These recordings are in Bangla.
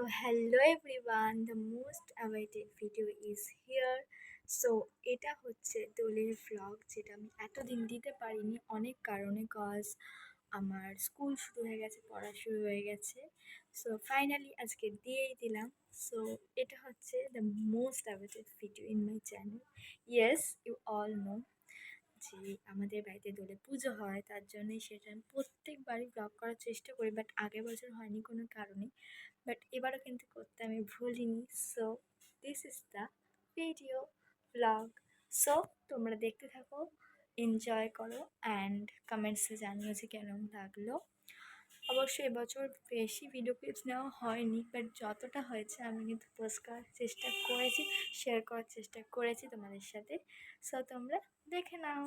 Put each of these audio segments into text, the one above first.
hello everyone, the most awaited video is here. So এটা হচ্ছে দোলের ভ্লগ, যেটা আমি এতদিন দিতে পারিনি অনেক কারণে, আমার স্কুল শুরু হয়ে গেছে, পড়া শুরু হয়ে গেছে। সো ফাইনালি আজকে দিয়েই দিলাম। সো এটা হচ্ছে the most awaited video in my channel. Yes, you all know যে আমাদের বাড়িতে দোলে পুজো হয়, তার জন্যই সেটা আমি প্রত্যেকবারই ব্লগ করার চেষ্টা করি, বাট আগের বছর হয়নি কোনো কারণে, বাট এবারও কিন্তু করতে আমি ভুলিনি। So this is the video blog. So তোমরা দেখতে থাকো, এনজয় করো অ্যান্ড কমেন্টসে জানিও যে কেমন লাগলো। অবশ্যই এবছর বেশি ভিডিও ক্লিপস নেওয়া হয়নি, বাট যতটা হয়েছে আমি কিন্তু পোস্ট করার চেষ্টা করেছি, শেয়ার করার চেষ্টা করেছি তোমাদের সাথে। সো তোমরা দেখে নাও।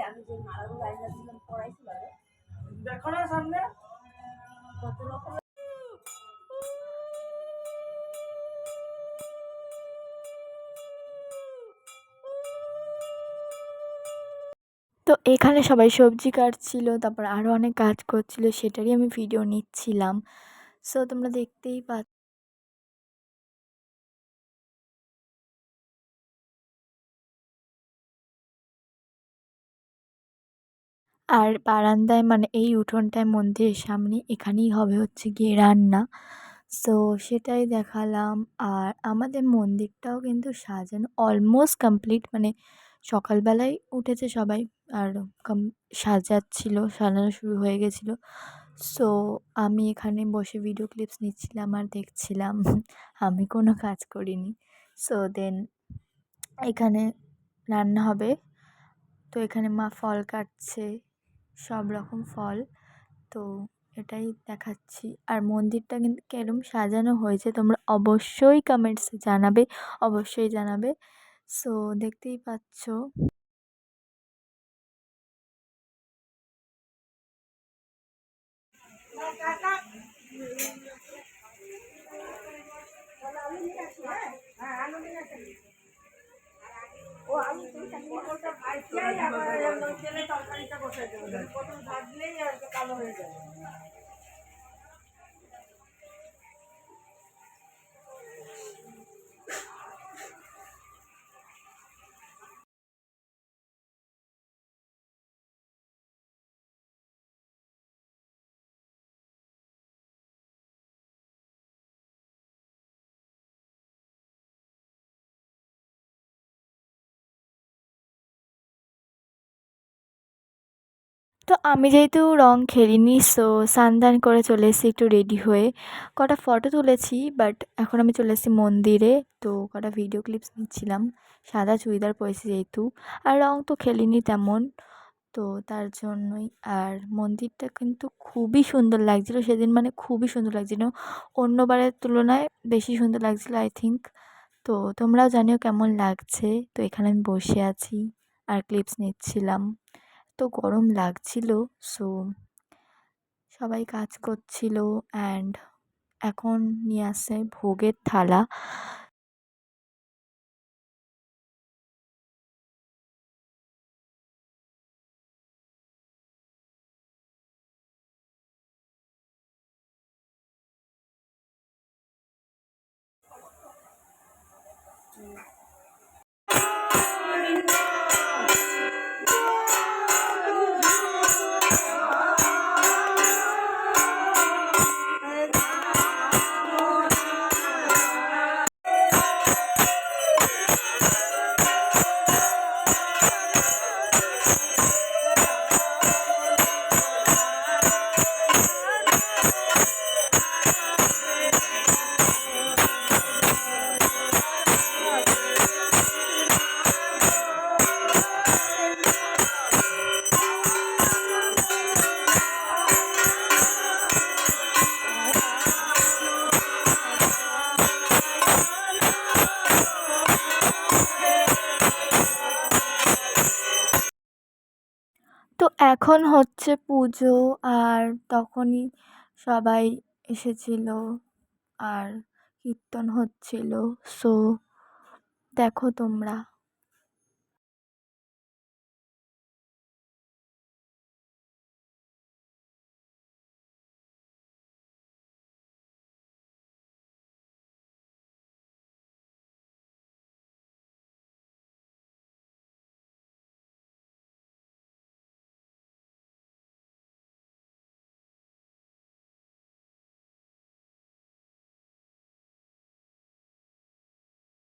আমি যে মারাগুলো লাইনটা ছিলাম পড়াইছিল, দেখো না সামনে কত রকম। তো এখানে সবাই সবজি কাটছিল, তারপর আরও অনেক কাজ করছিল, সেটারই আমি ভিডিও নিচ্ছিলাম। সো তোমরা দেখতেই পাচ্ছ। আর বারান্দায় মানে এই উঠোনটায় মন্দিরের সামনে এখানেই হবে হচ্ছে গিয়ে রান্না। সো সেটাই দেখালাম। আর আমাদের মন্দিরটাও কিন্তু সাজানো অলমোস্ট কমপ্লিট, মানে সকালবেলায় উঠেছে সবাই আর সাজাচ্ছিল, সাজানো শুরু হয়ে গেছিলো। সো আমি এখানে বসে ভিডিও ক্লিপস নিচ্ছিলাম আর দেখছিলাম। আমি কোনো কাজ করিনি। সো দেন এখানে রান্না হবে। তো এখানে মা ফল কাটছে, সব রকম ফল। তো এটাই দেখাচ্ছি। আর মন্দিরটা কিন্তু কেরম সাজানো হয়েছে তোমরা অবশ্যই কমেন্টসে জানাবে, অবশ্যই জানাবে। সো দেখতেই পাচ্ছ। ও আমি তরকারিটা বসাই দেবো, প্রথম ভাজলেই আর কালো হয়ে যাবে। তো আমি যেহেতু রং খেলিনি, সো স্নান করে চলে এসেছি একটু রেডি হয়ে। কটা ফটো তুলেছি, বাট এখন আমি চলে এসেছি মন্দিরে। তো কটা ভিডিও ক্লিপস নিচ্ছিলাম, সাদা চুড়িদার পরেছি যেহেতু। আর রং তো খেলিনি তেমন, তো তার জন্যই। আর মন্দিরটা কিন্তু খুবই সুন্দর লাগছিলো সেদিন, মানে খুবই সুন্দর লাগছিলো, অন্যবারের তুলনায় বেশি সুন্দর লাগছিলো আই থিঙ্ক। তো তোমরাও জানিও কেমন লাগছে। তো এখানে আমি বসে আছি আর ক্লিপস নিচ্ছিলাম। তো গরম লাগছিল, সো সবাই কাজ করছিল। অ্যান্ড এখন নিয়ে আসে ভোগের থালা। তো এখন হচ্ছে পুজো, আর তখনই সবাই এসেছিল আর কীর্তন হচ্ছিল। সো দেখো তোমরা।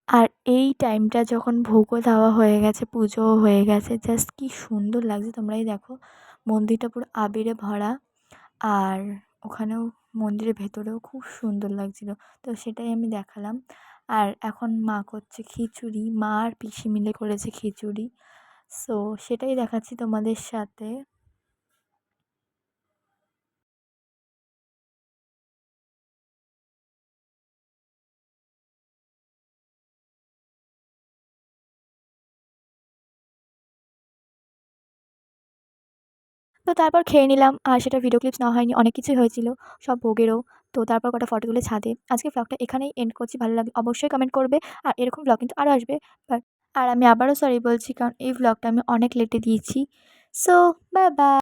আর এই টাইমটা যখন ভোগও দেওয়া হয়ে গেছে, পুজোও হয়ে গেছে, জাস্ট কি সুন্দর লাগছে তোমরাই দেখো। মন্দিরটা পুরো আবিরে ভরা। আর ওখানেও মন্দিরের ভেতরেও খুব সুন্দর লাগছিল। তো সেটাই আমি দেখালাম। আর এখন মা করছে খিচুড়ি, মা আর পিসি মিলে করেছে খিচুড়ি। সো সেটাই দেখাচ্ছি তোমাদের সাথে। তো তারপর খেয়ে নিলাম, আর সেটা ভিডিও ক্লিপস নেওয়া হয়নি, অনেক কিছুই হয়েছিল, সব ভোগেরও। তো তারপর কটা ফটো তুলে ছাদে। আজকে ভ্লগটা এখানেই এন্ড করছি। ভালো লাগলে অবশ্যই কমেন্ট করবে। আর এরকম ভ্লগ কিন্তু আরও আসবে। বাট আর আমি আবারও সরি বলছি, কারণ এই ভ্লগটা আমি অনেক লেটে দিয়েছি। So bye bye.